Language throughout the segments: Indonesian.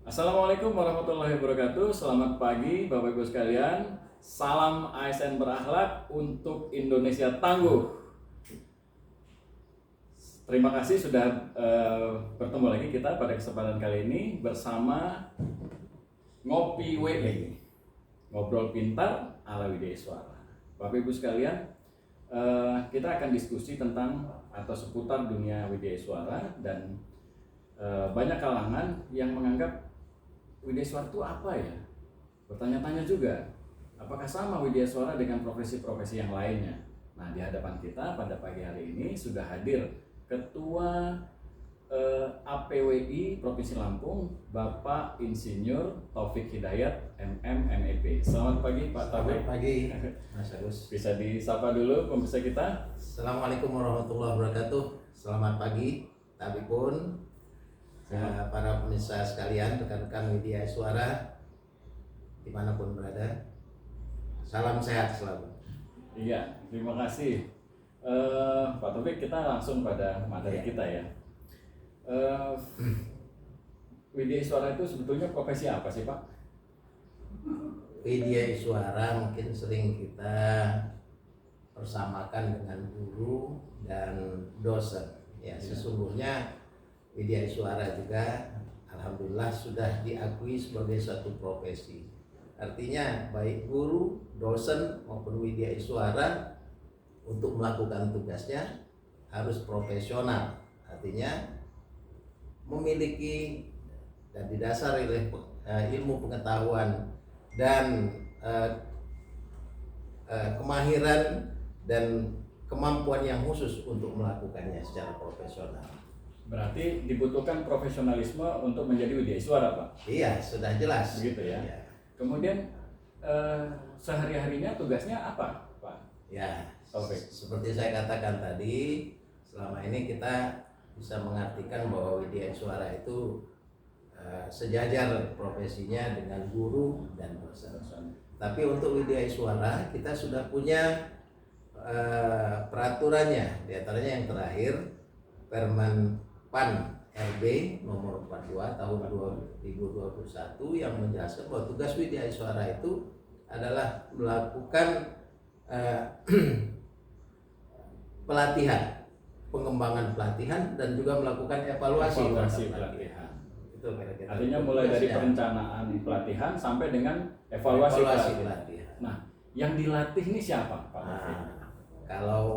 Assalamualaikum warahmatullahi wabarakatuh. Selamat pagi Bapak Ibu sekalian. Salam ASN berakhlak untuk Indonesia tangguh. Terima kasih sudah bertemu lagi kita pada kesempatan kali ini bersama Ngopi WE, ngobrol pintar ala Widya Iswara. Bapak Ibu sekalian, kita akan diskusi tentang atau seputar dunia Widya Iswara dan banyak kalangan yang menganggap Widya Iswara itu apa ya? Bertanya-tanya juga, apakah sama Widya Iswara dengan profesi-profesi yang lainnya? Nah, di hadapan kita pada pagi hari ini sudah hadir Ketua APWI Provinsi Lampung, Bapak Insinyur Taufik Hidayat, MM, MEP. Selamat pagi Pak Taufik. Selamat pagi Mas Agus. Bisa disapa dulu pemirsa kita. Assalamualaikum warahmatullahi wabarakatuh. Selamat pagi Tabi pun para pemirsa sekalian, rekan-rekan Widya Iswara dimanapun berada. Salam sehat selalu. Iya, terima kasih Pak Taufik. Kita langsung pada materi kita ya. Widya Iswara itu sebetulnya profesi apa sih Pak? Widya Iswara mungkin sering kita persamakan dengan guru dan dosen. Ya, sesungguhnya Widya Iswara juga alhamdulillah sudah diakui sebagai suatu profesi. Artinya baik guru, dosen maupun Widya Iswara untuk melakukan tugasnya harus profesional. Artinya memiliki dan didasari oleh ilmu pengetahuan dan kemahiran dan kemampuan yang khusus untuk melakukannya secara profesional. Berarti dibutuhkan profesionalisme untuk menjadi Widya Iswara Pak? Iya, sudah jelas. Begitu ya. Iya. Kemudian sehari-harinya tugasnya apa Pak? Ya, Taufik. seperti saya katakan tadi, selama ini kita bisa mengartikan bahwa Widya Iswara itu sejajar profesinya dengan guru dan dosen. Tapi untuk Widya Iswara kita sudah punya peraturannya, diantaranya yang terakhir Permen PAN RB nomor 42 tahun 2021 yang menjelaskan bahwa tugas Widya Iswara itu adalah melakukan pelatihan, pengembangan pelatihan dan juga melakukan evaluasi pelatihan. Itu kira-kira. Artinya mulai dari perencanaan pelatihan sampai dengan evaluasi pelatihan. Nah, yang dilatih ini siapa Pak? Kalau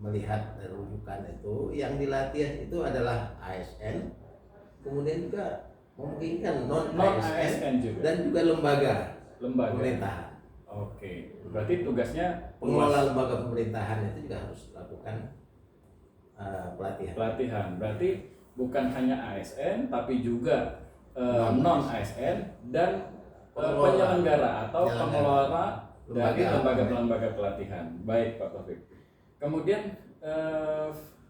melihat rujukan itu, yang dilatih itu adalah ASN, kemudian juga memungkinkan non ASN juga, dan juga lembaga pemerintahan. Oke, berarti tugasnya pengelola lembaga pemerintahan itu juga harus lakukan pelatihan. Berarti bukan hanya ASN tapi juga non ASN dan penyelenggara atau pengelola dari lembaga pelatihan. Baik Pak Taufik. Kemudian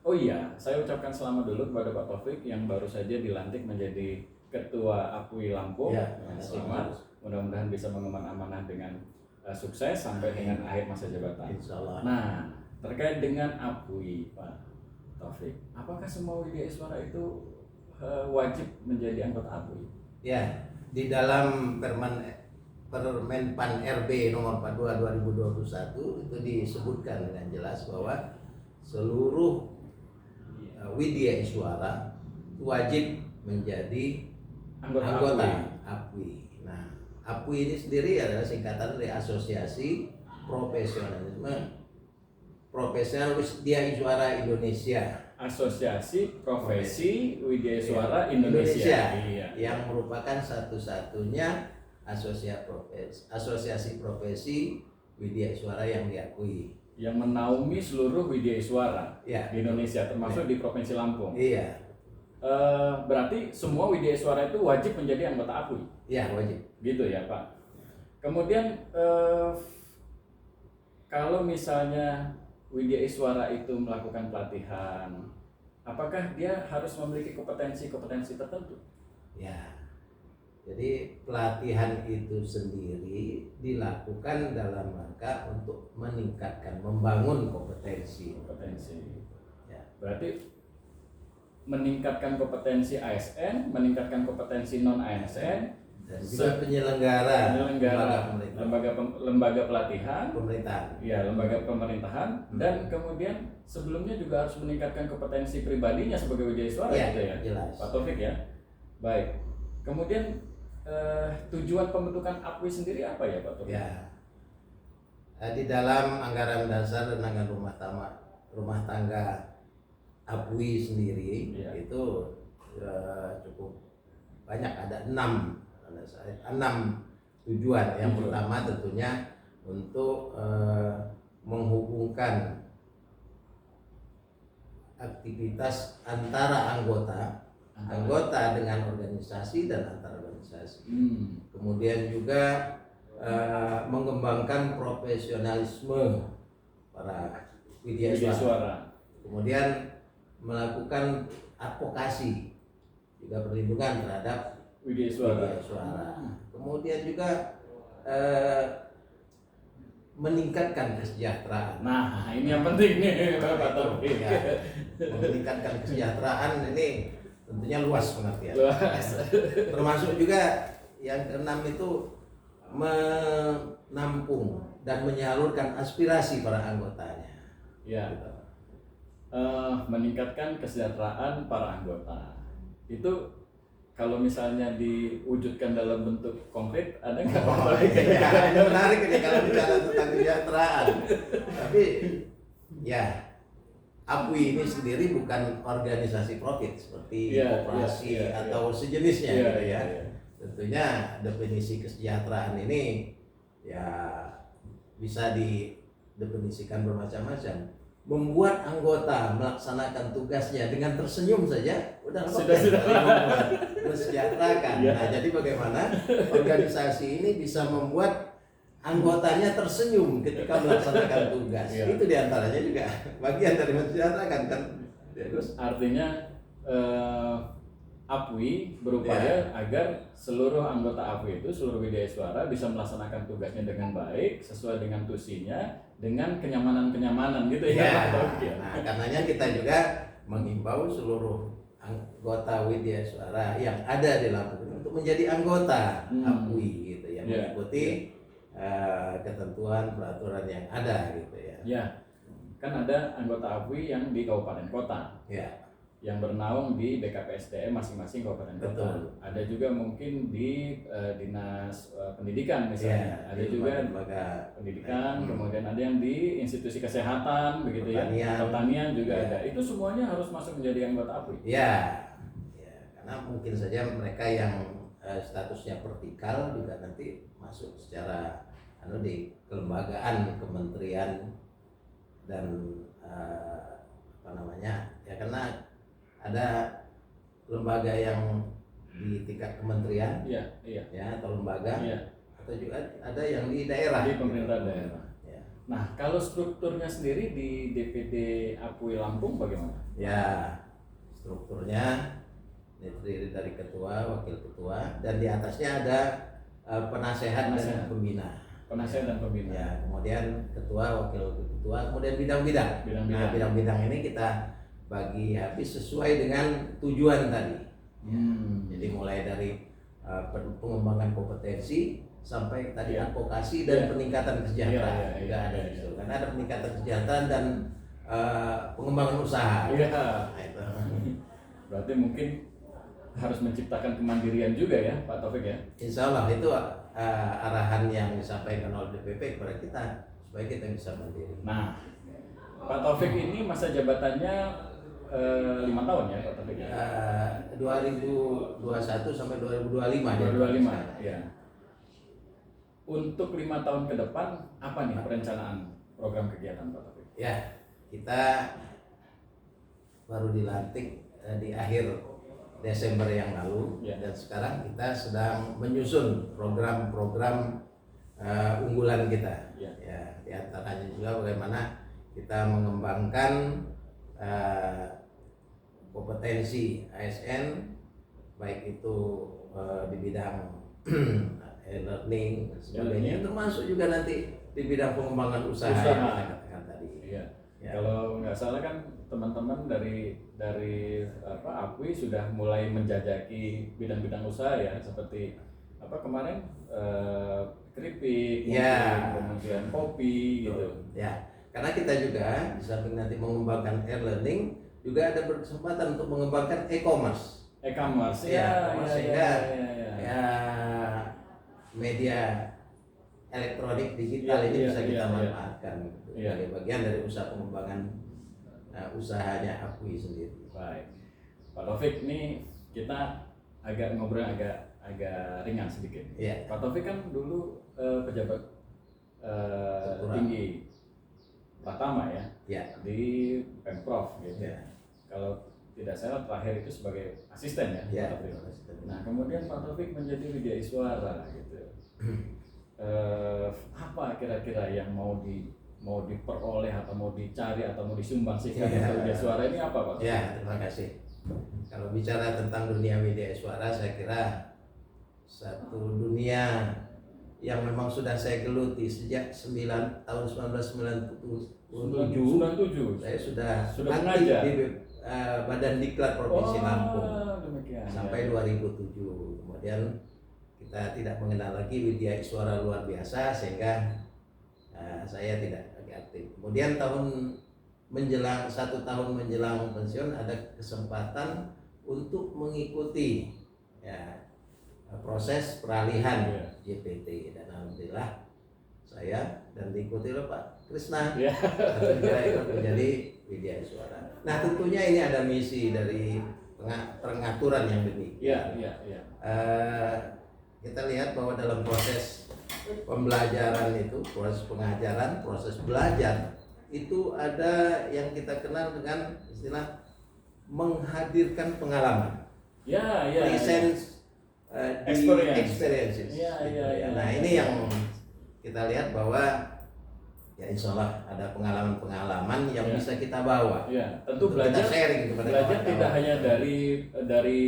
oh iya, saya ucapkan selamat dulu kepada Pak Taufik yang baru saja dilantik menjadi Ketua APWI Lampung. Ya, selamat. Mudah-mudahan bisa mengemban amanah dengan sukses sampai dengan akhir masa jabatan. Insyaallah. Nah, terkait dengan APWI Pak Taufik, apakah semua Widya Iswara itu wajib menjadi anggota APWI? Ya, di dalam Permen PAN RB nomor 42 2021 itu disebutkan dengan jelas bahwa seluruh Widya Iswara wajib menjadi anggota APWI. Nah, APWI ini sendiri adalah singkatan dari Asosiasi Profesional Widya Iswara Indonesia. Asosiasi Profesi Widya Iswara Indonesia. Iya. Yang merupakan satu-satunya asosiasi profesi Widya Iswara yang diakui, yang menaungi seluruh Widya Iswara ya, di Indonesia, termasuk di Provinsi Lampung. Iya. Berarti semua Widya Iswara itu wajib menjadi anggota APWI. Iya, wajib. Gitu ya Pak. Kemudian kalau misalnya Widya Iswara itu melakukan pelatihan, apakah dia harus memiliki kompetensi tertentu? Ya. Jadi pelatihan itu sendiri dilakukan dalam rangka untuk meningkatkan, membangun kompetensi. Ya. Berarti meningkatkan kompetensi ASN, meningkatkan kompetensi non ASN, dan juga penyelenggara lembaga pelatihan, pemerintahan. Ya, lembaga pemerintahan, dan kemudian sebelumnya juga harus meningkatkan kompetensi pribadinya sebagai widyaswara, Ya, gitu ya, jelas. Pak Taufik ya. Baik. Kemudian tujuan pembentukan APWI sendiri apa ya, Pak Taufik? Ya, di dalam anggaran dasar dan anggaran rumah tangga APWI sendiri itu cukup banyak, ada 6 tujuan. Yang pertama tentunya untuk menghubungkan aktivitas antara anggota dengan organisasi dan antar organisasi. Kemudian juga mengembangkan profesionalisme para widyaswara. Kemudian melakukan advokasi juga perlindungan terhadap widyaswara. Kemudian juga meningkatkan kesejahteraan. Nah, ini yang penting nih, Pak Taufik. Ya, meningkatkan kesejahteraan ini tentunya luas pengertian. Termasuk juga yang keenam itu menampung dan menyalurkan aspirasi para anggotanya. Ya. Gitu. Meningkatkan kesejahteraan para anggota. Itu kalau misalnya diwujudkan dalam bentuk konkret, ada nggak? Ya, ini menarik ini kalau bicara tentang kesejahteraan. Tapi ya, APWI ini sendiri bukan organisasi profit seperti koperasi atau sejenisnya, gitu ya. Tentunya definisi kesejahteraan ini ya bisa didefinisikan bermacam-macam. Membuat anggota melaksanakan tugasnya dengan tersenyum saja udah sudah mensejahterakan. Nah, jadi bagaimana organisasi ini bisa membuat anggotanya tersenyum ketika melaksanakan tugas. Itu diantaranya juga bagian dari mensejahterakan kan. Terus artinya APWI berupaya agar seluruh anggota APWI itu, seluruh widyaswara bisa melaksanakan tugasnya dengan baik, sesuai dengan tusinya, dengan kenyamanan gitu ya. Nah, karenanya kita juga menghimbau seluruh anggota widyaswara yang ada di Lampung untuk menjadi anggota APWI gitu ya, mengikuti ketentuan peraturan yang ada gitu ya. Ya, kan ada anggota APWI yang di kabupaten kota. Yang bernaung di BKPSDM masing-masing kabupaten kota. Ada juga mungkin di dinas pendidikan misalnya. Ada juga lembaga pendidikan, kemudian ada yang di institusi kesehatan, begitu ya. Pertanian juga ada. Itu semuanya harus masuk menjadi anggota APWI. Ya, karena mungkin saja mereka yang statusnya vertikal juga nanti masuk secara di kelembagaan, kementerian dan ya karena ada lembaga yang di tingkat kementerian, atau lembaga, atau juga ada yang di daerah, di pemerintah daerah. Nah, kalau strukturnya sendiri di DPD APWI Lampung bagaimana? Ya, strukturnya terdiri dari ketua, wakil ketua, dan di atasnya ada penasehat dan pembina. Penasehat dan pembina. Ya, kemudian ketua, wakil ketua, kemudian bidang-bidang. Nah, bidang-bidang ini kita bagi habis sesuai dengan tujuan tadi. Jadi mulai dari pengembangan kompetensi sampai tadi advokasi dan peningkatan kesejahteraan juga ada di situ. Karena ada peningkatan kesejahteraan dan pengembangan usaha. Nah, itu. Berarti mungkin harus menciptakan kemandirian juga ya, Pak Taufik ya. Insya Allah itu arahan yang disampaikan oleh DPP kepada kita supaya kita bisa mandiri. Nah, Pak Taufik ini masa jabatannya 5 tahun ya, Pak Taufik ya? 2021 sampai 2025. 2025 ya. Untuk 5 tahun ke depan apa nih perencanaan program kegiatan Pak Taufik? Ya, kita baru dilantik di akhir Desember yang lalu, dan sekarang kita sedang menyusun program-program unggulan kita. Di antaranya juga bagaimana kita mengembangkan kompetensi ASN, baik itu di bidang e-learning dan sebagainya, termasuk juga nanti di bidang pengembangan usaha yang kita katakan tadi. Kalau nggak salah kan teman-teman dari APWI sudah mulai menjajaki bidang-bidang usaha ya, seperti kemarin keripik, Ya. kemudian kopi gitu. Ya, karena kita juga di samping nanti mengembangkan e-learning, juga ada kesempatan untuk mengembangkan e-commerce. E-commerce Ya, sehingga ya. Media elektronik digital ini bisa kita manfaatkan sebagai bagian dari usaha pengembangan usahanya APWI sendiri. Baik, Pak Taufik, ini kita ngobrol agak ringan sedikit. Ya. Pak Taufik kan dulu pejabat tinggi Pratama ya, di Pemprov gitu. Ya. Kalau tidak salah terakhir itu sebagai asisten ya, Pak Taufik. Nah, kemudian Pak Taufik menjadi Widya Iswara gitu. Apa kira-kira yang mau diperoleh atau mau dicari atau mau disumbangsikan untuk Widya Iswara ini apa, Pak? Ya, terima kasih. Kalau bicara tentang dunia Widya Iswara, saya kira satu dunia yang memang sudah saya geluti sejak tahun 1997. Saya sudah mengajar di Badan Diklat Provinsi Lampung sampai 2007. Kemudian kita tidak mengenal lagi Widya Iswara luar biasa, sehingga saya tidak lagi aktif. Kemudian 1 tahun menjelang pensiun ada kesempatan untuk mengikuti proses peralihan JPT, dan alhamdulillah saya dan diikuti oleh Pak Krisna ikut menjadi Widya Iswara. Nah, tentunya ini ada misi dari pengaturan yang demikian. Kita lihat bahwa dalam proses pembelajaran itu, proses pengajaran, proses belajar itu ada yang kita kenal dengan istilah menghadirkan pengalaman. Presence experiences. Nah, ini yang kita lihat bahwa ya insya Allah ada pengalaman-pengalaman yang bisa kita bawa. Tentu belajar, kita sharing kepada kawan-kawan. Tidak hanya dari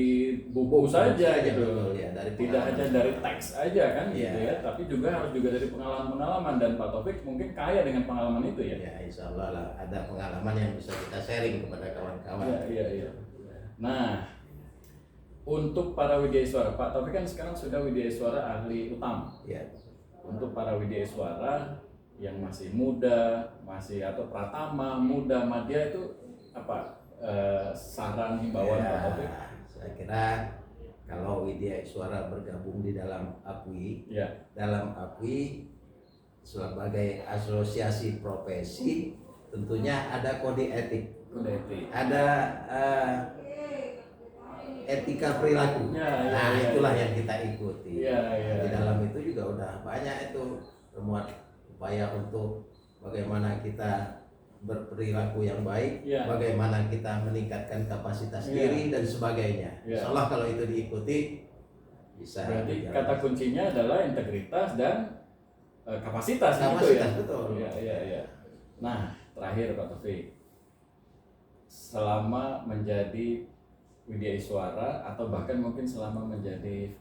buku saja gitu. Betul, tidak hanya dari teks aja kan gitu ya, tapi harus juga dari pengalaman-pengalaman, dan Pak Taufik mungkin kaya dengan pengalaman itu ya. Ya, insya Allah lah ada pengalaman yang bisa kita sharing kepada kawan-kawan. Nah, untuk para Widya Iswara, Pak Taufik kan sekarang sudah Widya Iswara ahli utama. Untuk para Widya Iswara yang masih muda, atau pratama, muda, madya, itu apa saran himbauan Pak Taufik? Saya kira kalau Widya Iswara bergabung di dalam APWI, dalam APWI sebagai asosiasi profesi, tentunya ada kode etik. Ada etika perilaku. Itulah yang kita ikuti. Di dalam itu juga udah banyak itu termuat upaya untuk bagaimana kita berperilaku yang baik, bagaimana kita meningkatkan kapasitas diri dan sebagainya. Insya Allah kalau itu diikuti bisa. Berarti kata kuncinya adalah integritas dan kapasitas gitu ya. Betul. Nah, terakhir Pak Taufik, selama menjadi Widya Iswara atau bahkan mungkin selama menjadi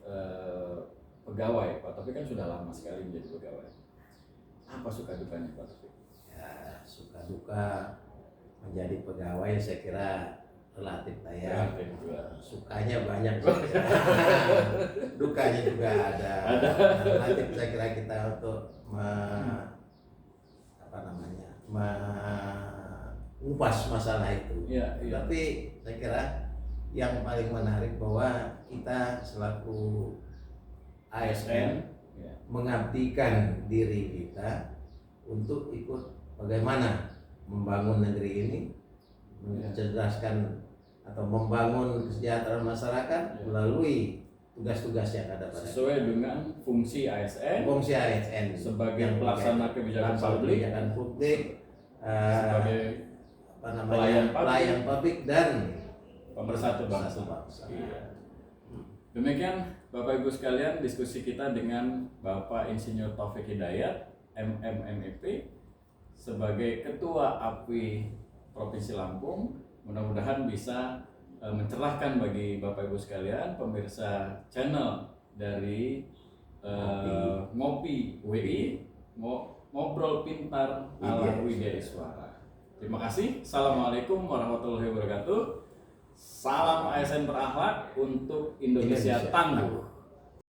pegawai, Pak Taufik kan sudah lama sekali menjadi pegawai. Apa suka dukanya Pak Taufik? Ya, suka duka menjadi pegawai saya kira relatif lah ya. Sukanya banyak, dukanya juga ada. Relatif saya kira kita untuk mengupas masalah itu. Tapi saya kira yang paling menarik bahwa kita selaku ASN mengabdikan diri kita untuk ikut bagaimana membangun negeri ini, mencerdaskan atau membangun kesejahteraan masyarakat melalui tugas-tugas yang ada pada sesuai dengan fungsi ASN sebagai pelaksana kebijakan publik, sebagai pelayan publik dan pemersatu bangsa. Demikian Bapak Ibu sekalian diskusi kita dengan Bapak Insinyur Taufik Hidayat, MMMIP, sebagai Ketua APWI Provinsi Lampung. Mudah-mudahan bisa mencerahkan bagi Bapak Ibu sekalian pemirsa channel dari Ngopi WI, Ngobrol Pintar ala Widya Iswara. Terima kasih. Assalamualaikum warahmatullahi wabarakatuh. Salam ASN berakhlak untuk Indonesia tangguh.